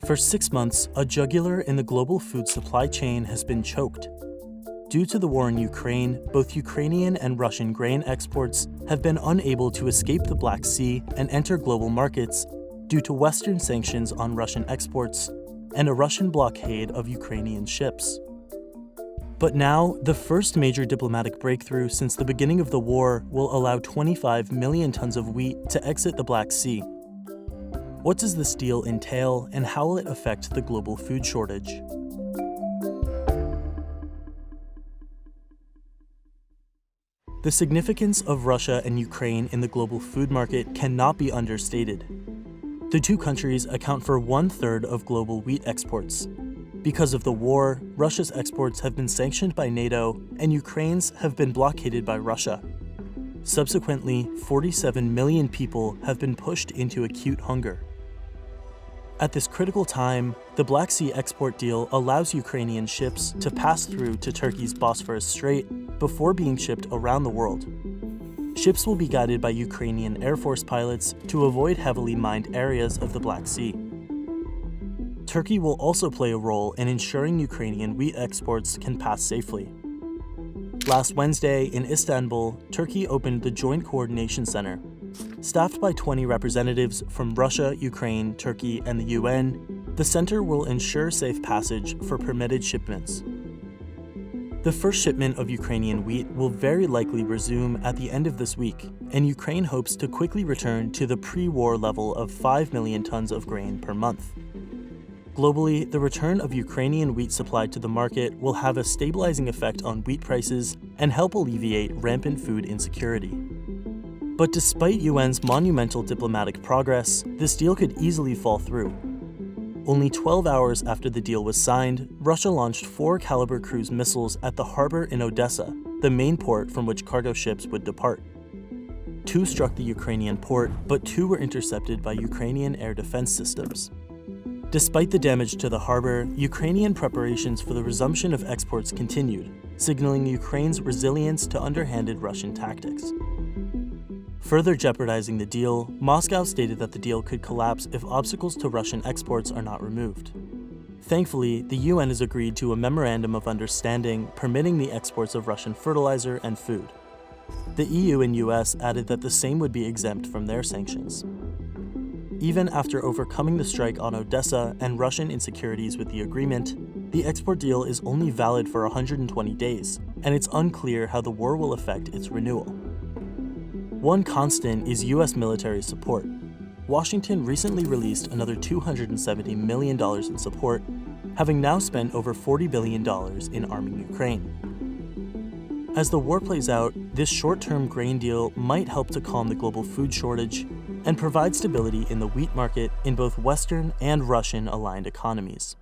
For 6 months, a jugular in the global food supply chain has been choked. Due to the war in Ukraine, both Ukrainian and Russian grain exports have been unable to escape the Black Sea and enter global markets due to Western sanctions on Russian exports and a Russian blockade of Ukrainian ships. But now, the first major diplomatic breakthrough since the beginning of the war will allow 25 million tons of wheat to exit the Black Sea. What does this deal entail, and how will it affect the global food shortage? The significance of Russia and Ukraine in the global food market cannot be understated. The two countries account for 1/3 of global wheat exports. Because of the war, Russia's exports have been sanctioned by NATO, and Ukraine's have been blockaded by Russia. Subsequently, 47 million people have been pushed into acute hunger. At this critical time, the Black Sea export deal allows Ukrainian ships to pass through to Turkey's Bosphorus Strait before being shipped around the world. Ships will be guided by Ukrainian Air Force pilots to avoid heavily mined areas of the Black Sea. Turkey will also play a role in ensuring Ukrainian wheat exports can pass safely. Last Wednesday in Istanbul, Turkey opened the Joint Coordination Center. Staffed by 20 representatives from Russia, Ukraine, Turkey, and the UN, the center will ensure safe passage for permitted shipments. The first shipment of Ukrainian wheat will very likely resume at the end of this week, and Ukraine hopes to quickly return to the pre-war level of 5 million tons of grain per month. Globally, the return of Ukrainian wheat supply to the market will have a stabilizing effect on wheat prices and help alleviate rampant food insecurity. But despite UN's monumental diplomatic progress, this deal could easily fall through. Only 12 hours after the deal was signed, Russia launched 4 Caliber cruise missiles at the harbor in Odessa, the main port from which cargo ships would depart. 2 struck the Ukrainian port, but 2 were intercepted by Ukrainian air defense systems. Despite the damage to the harbor, Ukrainian preparations for the resumption of exports continued, signaling Ukraine's resilience to underhanded Russian tactics. Further jeopardizing the deal, Moscow stated that the deal could collapse if obstacles to Russian exports are not removed. Thankfully, the UN has agreed to a memorandum of understanding permitting the exports of Russian fertilizer and food. The EU and US added that the same would be exempt from their sanctions. Even after overcoming the strike on Odessa and Russian insecurities with the agreement, the export deal is only valid for 120 days, and it's unclear how the war will affect its renewal. One constant is US military support. Washington recently released another $270 million in support, having now spent over $40 billion in arming Ukraine. As the war plays out, this short-term grain deal might help to calm the global food shortage and provide stability in the wheat market in both Western and Russian-aligned economies.